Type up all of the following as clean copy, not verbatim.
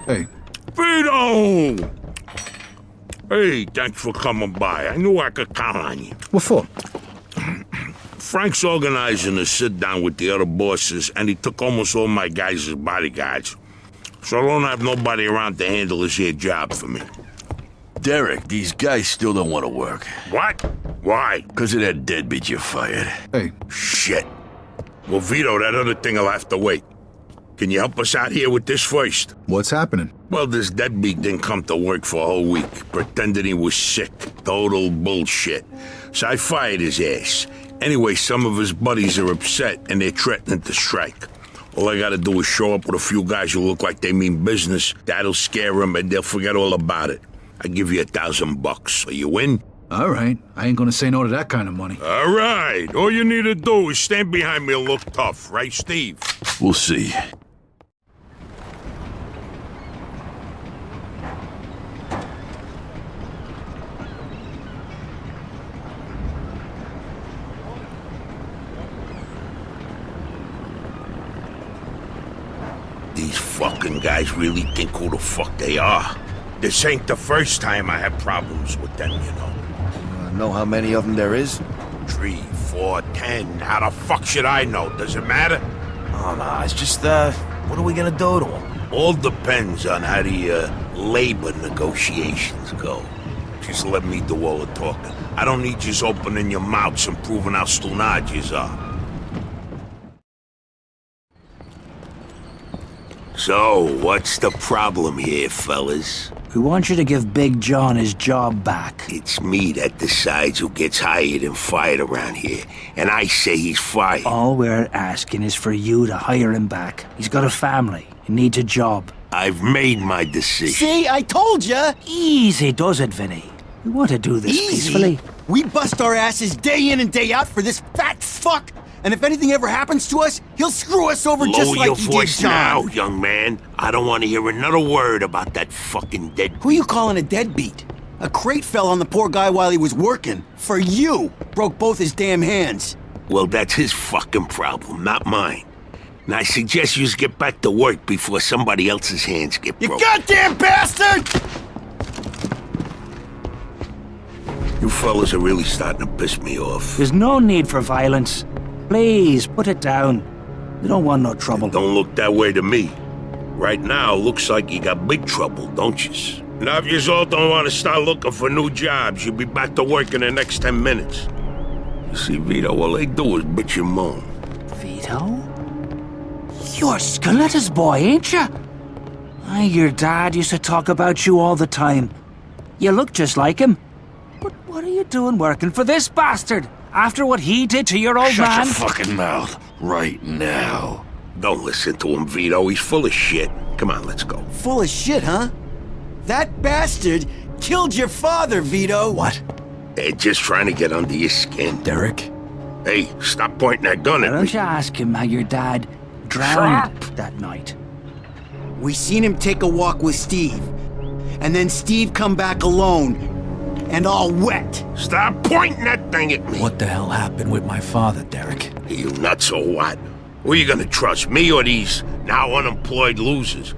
Hey. Vito! Hey, thanks for coming by. I knew I could count on you. What for? Frank's organizing a sit-down with the other bosses, and he took almost all my guys as bodyguards. So I don't have nobody around to handle this here job for me. Derek, these guys still don't want to work. What? Why? Because of that deadbeat you fired. Hey. Shit. Well, Vito, that other thing will have to wait. Can you help us out here with this first? What's happening? Well, this deadbeat didn't come to work for a whole week, pretending he was sick. Total bullshit. So I fired his ass. Anyway, some of his buddies are upset, and they're threatening to strike. All I gotta do is show up with a few guys who look like they mean business. That'll scare them, and they'll forget all about it. I give you $1,000. So you win? All right. I ain't gonna say no to that kind of money. All right. All you need to do is stand behind me and look tough, right, Steve? We'll see. These fucking guys really think who the fuck they are. This ain't the first time I have problems with them, you know. Know how many of them there is? 3, 4, 10. How the fuck should I know? Does it matter? Oh, no, it's just, what are we gonna do to them? All depends on how the, labor negotiations go. Just let me do all the talking. I don't need you opening your mouths and proving how stunad you are. So, what's the problem here, fellas? We want you to give Big John his job back. It's me that decides who gets hired and fired around here, and I say he's fired. All we're asking is for you to hire him back. He's got a family. He needs a job. I've made my decision. See, I told ya! Easy does it, Vinny. We want to do this peacefully. We bust our asses day in and day out for this fat fuck, and if anything ever happens to us, he'll screw us over just like he did voice John. now, young man. I don't want to hear another word about that fucking deadbeat. Who you calling a deadbeat? A crate fell on the poor guy while he was working. For you. Broke both his damn hands. Well, that's his fucking problem, not mine. And I suggest you get back to work before somebody else's hands get You broken. goddamn bastard! You fellas are really starting to piss me off. There's no need for violence. Please, put it down. We don't want no trouble. Don't look that way to me. Right now, looks like you got big trouble, don't you? Now, if you all don't want to start looking for new jobs, you'll be back to work in the next 10 minutes. You see, Vito, all they do is bitch and moan. Vito? You're Scoletta's boy, ain't you? Your dad used to talk about you all the time. You look just like him. But what are you doing working for this bastard? After what he did to your old man? Shut your fucking mouth right now. Don't listen to him, Vito. He's full of shit. Come on, let's go. Full of shit, huh? That bastard killed your father, Vito. What? They're just trying to get under your skin. Derek? Hey, stop pointing that gun Why at don't me. you ask him how your dad drowned that night? We seen him take a walk with Steve. And then Steve come back alone. And all wet. Stop pointing that thing at me. What the hell happened with my father, Derek? You nuts or what? Who are you gonna trust, me or these now unemployed losers?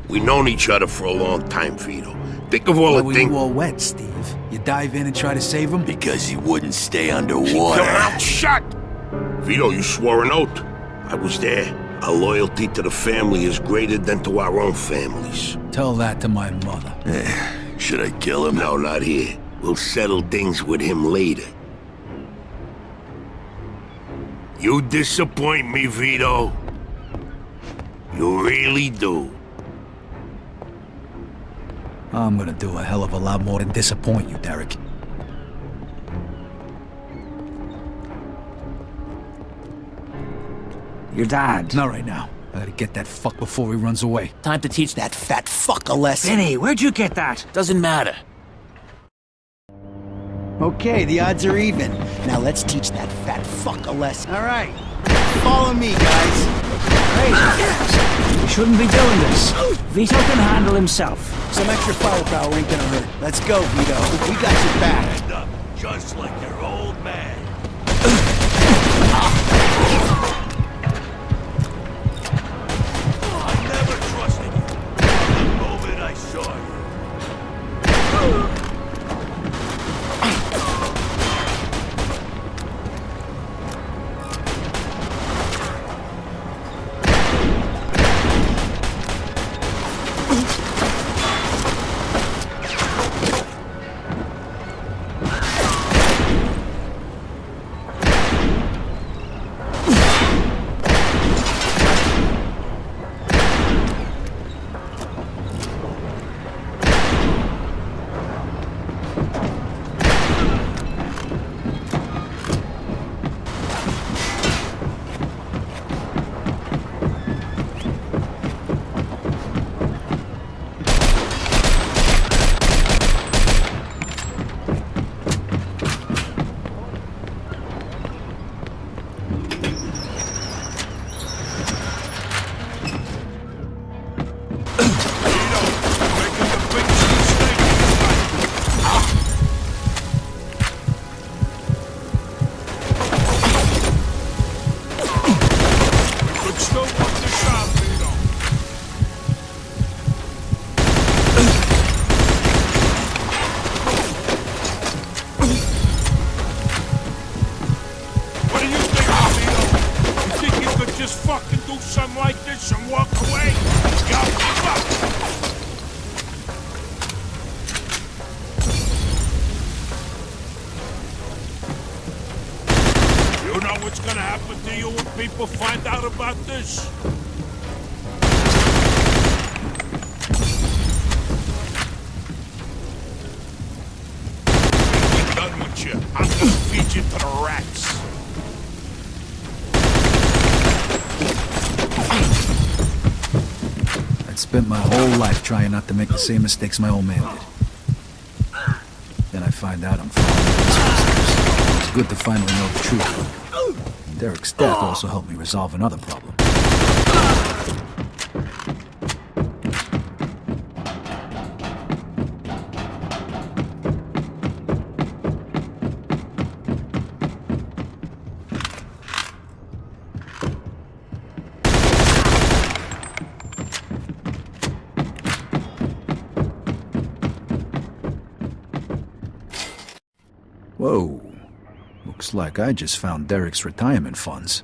We've known each other for a long time, Vito. Think of all Why the were things... you all wet, Steve? You dive in and try to save him? Because he wouldn't stay Keep underwater. your mouth shut! Vito, you swore an oath. I was there. Our loyalty to the family is greater than to our own families. Tell that to my mother. Should I kill him? No, not here. We'll settle things with him later. You disappoint me, Vito. You really do. I'm gonna do a hell of a lot more than disappoint you, Derek. Your dad. Not right now. I gotta get that fuck before he runs away. Time to teach that fat fuck a lesson. Vinny, where'd you get that? Doesn't matter. Okay, the odds are even. Now let's teach that fat fuck a lesson. All right. Follow me, guys. Crazy. We shouldn't be doing this. Vito can handle himself. Some extra firepower ain't gonna hurt. Let's go, Vito. We got your back. Stand up, just like your old man. I never trusted you. You know what's gonna happen to you when people find out about this? When we're done with you, I'm gonna feed you to the rats. I'd spent my whole life trying not to make the same mistakes my old man did. Then I find out I'm following his footsteps. It's good to finally know the truth. Derek's death also helped me resolve another problem. Whoa. Looks like I just found Derek's retirement funds.